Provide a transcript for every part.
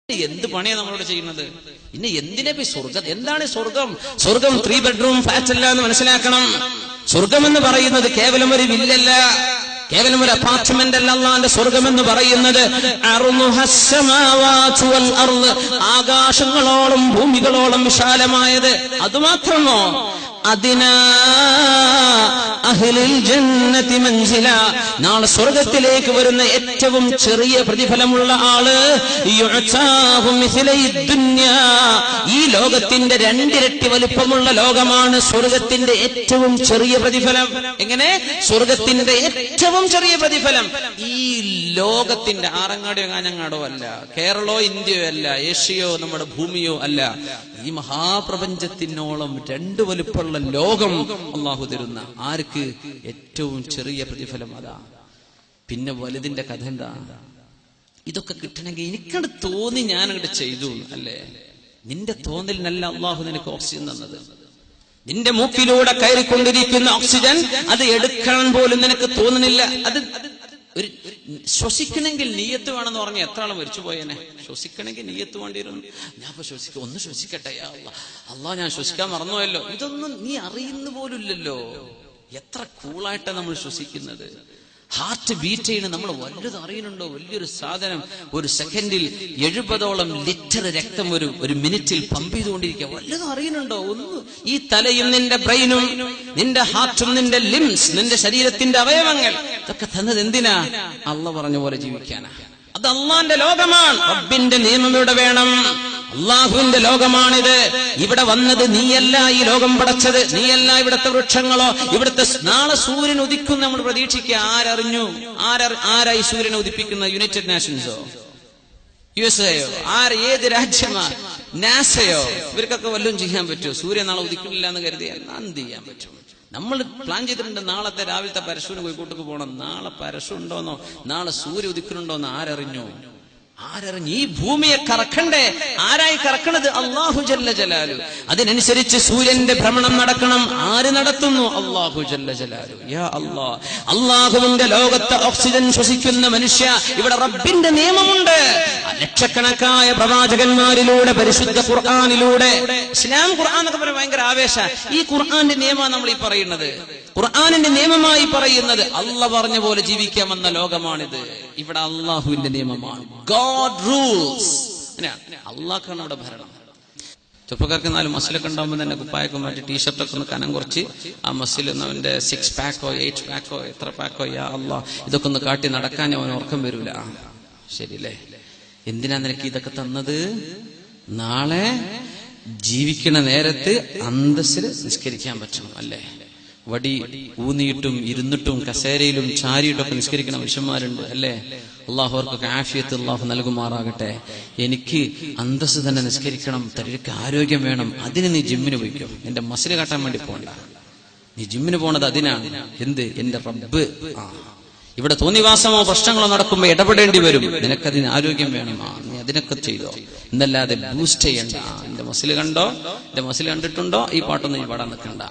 എന്ത് പണിയാണ് നമ്മളോട് ചെയ്യുന്നത്? ഇന്ന് എന്തിനാ സ്വർഗം? എന്താണ് സ്വർഗം? സ്വർഗം 3 bedroom ഫ്ലാറ്റ് അല്ല എന്ന് മനസ്സിലാക്കണം. സ്വർഗം എന്ന് പറയുന്നത് കേവലം ഒരു വില്ലല്ല, കേവലം ഒരു അപ്പാർട്ട്മെന്റ് അല്ല. അല്ലാഹുവിന്റെ സ്വർഗം എന്ന് പറയുന്നത് ആകാശങ്ങളോളം ഭൂമികളോളം വിശാലമായത്. അതുമാത്രമോ, അതിനാ അഹ്ലുൽ ജന്നതി മൻസില, നാളെ സ്വർഗത്തിലേക്ക് വരുന്ന ഏറ്റവും ചെറിയ പ്രതിഫലമുള്ള ആള് യുഅതാഹു മിസ്ലൈ ദുനിയാ, ഈ ലോകത്തിന്റെ 2 ഇരട്ടി വലുപ്പമുള്ള ലോകമാണ് സ്വർഗത്തിന്റെ ഏറ്റവും ചെറിയ പ്രതിഫലം. എങ്ങനെ? സ്വർഗത്തിന്റെ ഏറ്റവും ചെറിയ പ്രതിഫലം ഈ ലോകത്തിന്റെ ആറങ്ങാടിയോ കാഞ്ഞങ്ങാടോ അല്ല, കേരളോ ഇന്ത്യയോ അല്ല, ഏഷ്യയോ നമ്മുടെ ഭൂമിയോ അല്ല, ഈ മഹാപ്രപഞ്ചത്തിനോളം 2 വലുപ്പമുള്ള ലോകം അള്ളാഹു തരുന്ന ആർക്ക് ഏറ്റവും ചെറിയ പ്രതിഫലം അതാ. പിന്നെ വലുതിന്റെ കഥ എന്താ? ഇതൊക്കെ കിട്ടണമെങ്കിൽ എനിക്കത് തോന്നി ഞാൻ അങ്ങോട്ട് ചെയ്തു അല്ലേ? നിന്റെ തോന്നലിനല്ല അള്ളാഹു നിനക്ക് ഓക്സിജൻ തന്നത്. നിന്റെ മൂക്കിലൂടെ കയറിക്കൊണ്ടിരിക്കുന്ന ഓക്സിജൻ അത് എടുക്കാൻ പോലും നിനക്ക് തോന്നുന്നില്ല. അത് ഒരു ശ്വസിക്കണമെങ്കിൽ നീയത്ത് വേണമെന്ന് പറഞ്ഞ എത്ര ആള് മരിച്ചു പോയേനെ. ശ്വസിക്കണമെങ്കിൽ നീയത്ത് വേണ്ടിയിരുന്നു. ഞാൻ ഇപ്പൊ ഒന്ന് ശ്വസിക്കട്ടെ, അള്ളാഹ് ഞാൻ ശ്വസിക്കാൻ മറന്നുപോയല്ലോ. ഇതൊന്നും നീ അറിയുന്ന പോലുമില്ലല്ലോ. എത്ര കൂളായിട്ടാണ് നമ്മൾ ശ്വസിക്കുന്നത്. ഹാർട്ട് ബീറ്റ് ചെയ്യണം നമ്മൾ വല്ലതും അറിയുന്നുണ്ടോ? വലിയൊരു സാധനം ഒരു സെക്കൻഡിൽ 70ഓളം ലിറ്റർ രക്തം ഒരു മിനിറ്റിൽ പമ്പ് ചെയ്തുകൊണ്ടിരിക്കുക. വല്ലതും അറിയുന്നുണ്ടോ? ഒന്നും. ഈ തലയും നിന്റെ ബ്രെയിനും നിന്റെ ഹാർട്ടും നിന്റെ ലിംസ് നിന്റെ ശരീരത്തിന്റെ അവയവങ്ങൾ ഇതൊക്കെ തന്നത് എന്തിനാ? അള്ളാഹ് പറഞ്ഞ പോലെ ജീവിക്കാനാ. അത് അള്ളാന്റെ ലോകമാണ്. റബ്ബിന്റെ നിയമം ഇവിടെ വേണം. അള്ളാഹുവിന്റെ ലോകമാണിത്. ഇവിടെ വന്നത് നീയല്ല, ഈ ലോകം പടച്ചത് നീയല്ല. ഇവിടുത്തെ വൃക്ഷങ്ങളോ ഇവിടുത്തെ നാളെ സൂര്യൻ ഉദിക്കും നമ്മൾ പ്രതീക്ഷിക്കുക. ആരറിഞ്ഞു? ആരായി സൂര്യനെ ഉദിപ്പിക്കുന്ന? യുണൈറ്റഡ് നേഷൻസോ USA-യോ? ഏത് രാജ്യമാ? നാസയോ? ഇവർക്കൊക്കെ വല്ലതും ചെയ്യാൻ പറ്റുമോ? സൂര്യൻ നാളെ ഉദിക്കുന്നില്ല എന്ന് കരുതിയാൽ എന്ത് ചെയ്യാൻ പറ്റും? നമ്മൾ പ്ലാൻ ചെയ്തിട്ടുണ്ട് നാളത്തെ രാവിലത്തെ പരശുവിന് കോഴിക്കോട്ടേക്ക് പോകണം. നാളെ പരശു ഉണ്ടോന്നോ നാളെ സൂര്യ ഉദിക്കുന്നുണ്ടോന്നോ ആരറിഞ്ഞു? ഈ ഭൂമിയെ കറക്കണ്ടേ? ആരായി കറക്കണത്? അല്ലാഹു ജല്ല ജലാലു. അതിനനുസരിച്ച് സൂര്യന്റെ ഭ്രമണം നടക്കണം. ആര് നടത്തുന്നു? അല്ലാഹു ജല്ല ജലാലു. യാ അല്ലാഹ്, അല്ലാഹുവിന്റെ ലോകത്ത് ഓക്സിജൻ ശ്വസിക്കുന്ന മനുഷ്യ, ഇവിടെ റബ്ബിന്റെ നിയമമുണ്ട്. ലക്ഷക്കണക്കായ പ്രവാചകന്മാരിലൂടെ പരിശുദ്ധ ഖുർആനിലൂടെ, ഇസ്ലാം ഖുർആൻ എന്നൊക്കെ പറയുന്നത് ഭയങ്കര ആവേശ. ഈ ഖുർആന്റെ നിയമമാണ് നമ്മൾ ഈ പറയുന്നത്. ഖുർആനിന്റെ നിയമമായി പറയുന്നത് അള്ളാഹ് പറഞ്ഞ പോലെ ജീവിക്കാമെന്ന ലോകമാണിത്. ഇവിടെ അള്ളാഹുവിന്റെ നിയമമാണ്. God rules. അള്ളാഹ്ക്കാണ് ഇവിടെ ഭരണം. ചെറുപ്പക്കാർക്ക് 4 മസിലൊക്കെ ഉണ്ടാകുമ്പോൾ തന്നെ കുപ്പായൊക്കെ മാറ്റി ടീഷർട്ടൊക്കെ ഒന്ന് കനം കുറച്ച് ആ മസിൽ അവന്റെ 6 പാക്കോ 8 പാക്കോ എത്ര പാക്കോ യാ അള്ളാഹ് ഇതൊക്കെ ഒന്ന് കാട്ടി നടക്കാൻ അവൻ ഉറക്കം വരൂല. ശരിയല്ലേ? എന്തിനാ നിനക്ക് ഇതൊക്കെ തന്നത്? നാളെ ജീവിക്കണ നേരത്ത് അന്തസ്സിൽ നിസ്കരിക്കാൻ പറ്റണം അല്ലേ? വടി ഊന്നിയിട്ടും ഇരുന്നിട്ടും കസേരയിലും ചാരിയിട്ടൊക്കെ നിസ്കരിക്കുന്ന മനുഷ്യന്മാരുണ്ട് അല്ലേ? അള്ളാഹു അവർക്കൊക്കെ ആഫിയത്ത് അള്ളാഹു നൽകുമാറാകട്ടെ. എനിക്ക് അന്തസ് തന്നെ നിസ്കരിക്കണം, തനിക്ക് ആരോഗ്യം വേണം. അതിന് നീ ജിമ്മിന് പോയിക്കോ. എന്റെ മസില് കാട്ടാൻ വേണ്ടി പോകണ്ട. നീ ജിമ്മിന് പോണത് അതിനാണ്. എന്ത്? എന്റെ റബ്ബ്. ഇവിടെ തോന്നിവാസമോ പ്രശ്നങ്ങളോ നടക്കുമ്പോ ഇടപെടേണ്ടി വരും. നിനക്കതിന് ആരോഗ്യം വേണം. നീ അതിനൊക്കെ ചെയ്തോ, എന്നല്ലാതെ ബൂസ്റ്റ് ചെയ്യണ്ട. എന്റെ മസില് കണ്ടോ, എന്റെ മസില് കണ്ടിട്ടുണ്ടോ, ഈ പാട്ടൊന്നും നീ പാടാൻ നിൽക്കണ്ട,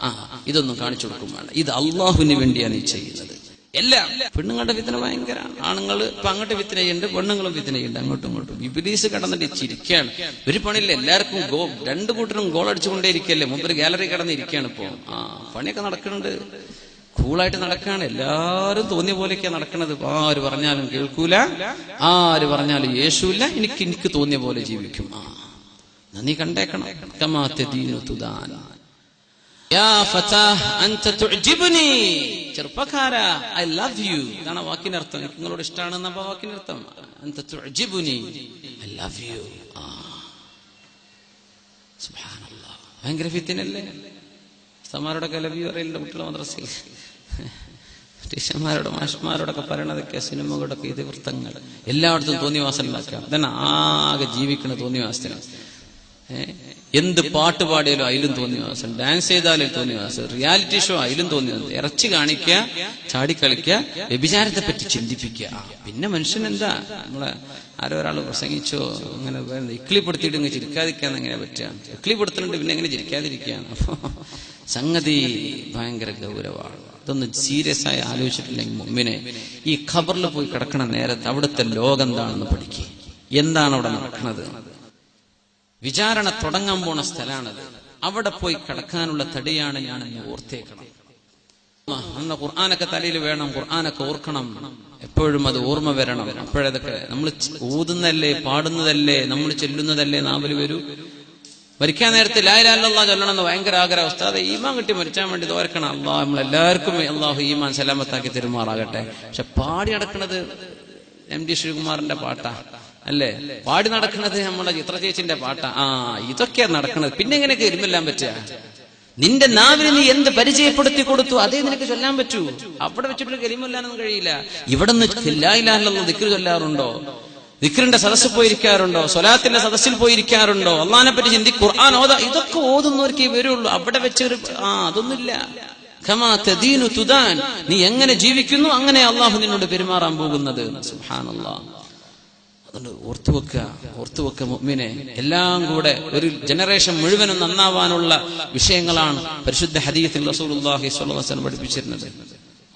ഇതൊന്നും കാണിച്ചു കൊടുക്കും വേണ്ട. ഇത് അള്ളാഹുവിന് വേണ്ടിയാണ് നീ ചെയ്യുന്നത്. എല്ലാം പെണ്ണുങ്ങളുടെ വിത്തന ഭയങ്കര. ആണുങ്ങൾ ഇപ്പൊ അങ്ങോട്ട് വിത്തന ചെയ്യുന്നുണ്ട്, പെണ്ണുങ്ങളും വിത്തന ചെയ്യുന്നുണ്ട് അങ്ങോട്ടും ഇങ്ങോട്ടും. ഇബ്ലീസ് കടന്നിട്ട് ചിരിക്കുകയാണ്. ഒരു പണിയില്ല, എല്ലാവർക്കും 2 കൂട്ടരും ഗോൾ അടിച്ചുകൊണ്ടേയിരിക്കല്ലേ. മുമ്പ് ഗാലറി കടന്നിരിക്കുകയാണ്. ഇപ്പൊ പണിയൊക്കെ നടക്കുന്നുണ്ട്, കൂളായിട്ട് നടക്കാണ്. എല്ലാരും തോന്നിയ പോലെയൊക്കെയാ നടക്കണത്. ആര് പറഞ്ഞാലും കേൾക്കൂല, ആര് പറഞ്ഞാലും യേശുവില്ല. എനിക്ക് തോന്നിയ പോലെ ജീവിക്കും. നീ കണ്ടേക്കണം. ചെറുപ്പക്കാരാ, ഐ ലവ് യു. ഇതാണ് വാക്കിനർത്ഥം. എനിക്ക് നിങ്ങളോട് ഇഷ്ടമാണെന്ന വാക്കിനർത്ഥം. I love you. സുബ്ഹാനല്ലാഹ്, ഭയങ്കര ഫിത്തിനല്ലേ? ഉസ്താദുമാരോടൊക്കെ ലവ് യു അറിയില്ല കുട്ടികളെ മദ്രസയിൽ. ടീച്ചർമാരോട് മാഷ്മാരോടൊക്കെ പറയണതൊക്കെ സിനിമകളൊക്കെ ഇതിവൃത്തങ്ങൾ. എല്ലായിടത്തും തോന്നിവാസം ഉണ്ടാക്കാം. ഇതാണ് ആകെ ജീവിക്കണ തോന്നിവാസത്തിനാണ്. എന്ത് പാട്ട് പാടിയാലും അതിലും തോന്നിവാസം, ഡാൻസ് ചെയ്താലും തോന്നിവാസം, റിയാലിറ്റി ഷോ അതിലും തോന്നിവാസം. ഇറച്ചി കാണിക്കുക, ചാടിക്കളിക്കുക, വ്യഭിചാരത്തെ പറ്റി ചിന്തിപ്പിക്കുക. പിന്നെ മനുഷ്യൻ എന്താ? നമ്മളെ ആരോ ഒരാൾ പ്രസംഗിച്ചോ അങ്ങനെ ഇക്ലിപ്പെടുത്തിയിട്ട് ഇങ്ങനെ ചിരിക്കാതിരിക്കാന്ന് എങ്ങനെ പറ്റുക? ഇക്ലിപ്പെടുത്തുന്നുണ്ട്, പിന്നെ എങ്ങനെ ചിരിക്കാതിരിക്കുകയാണ്? അപ്പൊ സംഗതി ഭയങ്കര ഗൗരവമാണ്. ഇതൊന്ന് സീരിയസ് ആയി ആലോചിച്ചിട്ടില്ലെങ്കിൽ മുമ്പിനെ ഈ ഖബറിൽ പോയി കിടക്കണ നേരത്ത് അവിടുത്തെ ലോകം എന്താണെന്ന് പഠിക്കുക. എന്താണ് അവിടെ നടക്കുന്നത്? വിചാരണ തുടങ്ങാൻ പോണ സ്ഥലമാണത്. അവിടെ പോയി കിടക്കാനുള്ള തടിയാണ് ഞാനെന്ന് ഓർത്തേക്കണം. അന്ന് ഖുർആനൊക്കെ തലയിൽ വേണം, ഖുർആനൊക്കെ ഓർക്കണം, എപ്പോഴും അത് ഓർമ്മ വരണം. അപ്പോഴതൊക്കെ നമ്മൾ ഊതുന്നതല്ലേ, പാടുന്നതല്ലേ, നമ്മൾ ചെല്ലുന്നതല്ലേ നാവിൽ വരൂ. മരിക്കാൻ നേരത്തെ ലാ ഇലാഹ ഇല്ലല്ലാഹ് ചൊല്ലണമെന്ന് ഭയങ്കര ആഗ്രഹം. ഉസ്താദെ ഈമാൻ കിട്ടി മരിച്ചാൻ വേണ്ടി ദോർക്കണം. അള്ളാഹ് നമ്മളെല്ലാവർക്കും അള്ളാഹു ഈമാൻ സലാമത്താക്കി തെരുമാറാകട്ടെ. പക്ഷെ പാടി നടക്കുന്നത് MD ശ്രീകുമാറിന്റെ പാട്ടാ അല്ലേ? പാടി നടക്കുന്നത് നമ്മുടെ ചിത്ര ചേച്ചിന്റെ പാട്ടാ. ഇതൊക്കെയാ നടക്കുന്നത്. പിന്നെ എങ്ങനെയൊക്കെ ഇരുമെല്ലാം പറ്റുക? നിന്റെ നാവിന് നീ എന്ത് പരിചയപ്പെടുത്തി കൊടുത്തു അതേ നിനക്ക് ചൊല്ലാൻ പറ്റൂ. അവിടെ വെച്ചിട്ട് കലിമല്ലാനൊന്നും കഴിയില്ല. ഇവിടെ നിന്ന് ലാ ഇലാഹ ഇല്ലല്ലാഹ് ദിക്ർ ചൊല്ലാറുണ്ടോ? ദിക്റിന്റെ സദസ്സിൽ പോയിരിക്കാറുണ്ടോ? സ്വലാത്തിന്റെ സദസ്സിൽ പോയിരിക്കാറുണ്ടോ? അള്ളാഹിനെ പറ്റി ഖുർആൻ ഓതാ, ഇതൊക്കെ ഓതുന്നവർക്കേ വരുള്ളൂ. അവിടെ വെച്ചൊരു അതൊന്നുമില്ല. കമാ തദീനു തുദാൻ, നീ എങ്ങനെ ജീവിക്കുന്നു അങ്ങനെ അള്ളാഹു നിന്നോട് പെരുമാറാൻ പോകുന്നത്. സുബ്ഹാനല്ലാഹ്. അതുകൊണ്ട് ഓർത്തുവെക്ക മുഅ്മിനെ. എല്ലാം കൂടെ ഒരു ജനറേഷൻ മുഴുവനും നന്നാവാനുള്ള വിഷയങ്ങളാണ് പരിശുദ്ധ ഹദീസിൽ റസൂലുള്ളാഹി സ്വല്ലല്ലാഹു അലൈഹി വസല്ലം പഠിപ്പിച്ചിരുന്നത്.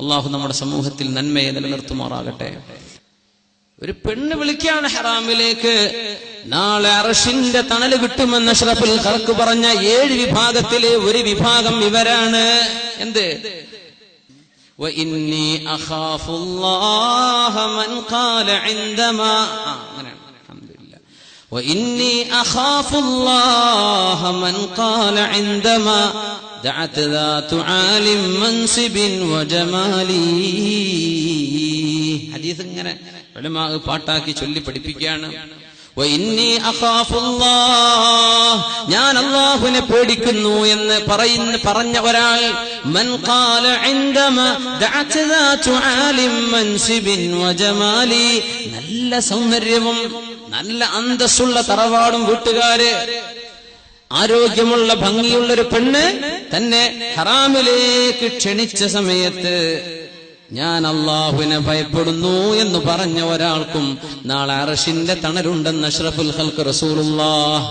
അള്ളാഹു നമ്മുടെ സമൂഹത്തിൽ നന്മയെ നിലനിർത്തുമാറാകട്ടെ. ഒരു പെണ്ണ് വിളിക്കാണ് ഹറാമിലേക്ക്. നാളെ അർശിന്റെ തണല് കിട്ടുമെന്ന് അഷ്റഫുൽ ഖൽഖ് പറഞ്ഞ 7 വിഭാഗത്തിലെ ഒരു വിഭാഗം ഇവരാണ്. എന്ത്? وإني أخاف الله من قال عندما الحمد لله وإني أخاف الله من قال عندما دعت ذات عالم منصب وجمالي. ഹദീസ് ഇങ്ങനെ ഉലമാ പാട്ടാക്കി ചൊല്ലി പഠിപ്പിക്കുകയാണ്. وإني أخاف الله, ഞാൻ അല്ലാഹുവിനെ പേടിക്കുന്നു എന്ന് പറഞ്ഞ ഒരാൾ, മൻ ഖാല ഇൻദമാ ദഅത ذات عالم منصب وجمالي, നല്ല സൗന്ദര്യവും നല്ല അന്തസ്സുള്ള തറവാടും വീട്ടുകാര്, ആരോഗ്യമുള്ള ഭംഗിയുള്ളൊരു പെണ്ണ് തന്നെ ഹറാമിലേക്ക് ക്ഷണിച്ച സമയത്ത് ഞാൻ അല്ലാഹുവിനെ ഭയപ്പെടുന്നു എന്ന് പറഞ്ഞ ഒരാൾക്കും നാളെ അർശിന്റെ തണലുണ്ടെന്ന് അഷ്റഫുൽ ഖൽഖ് റസൂലുള്ളാഹ്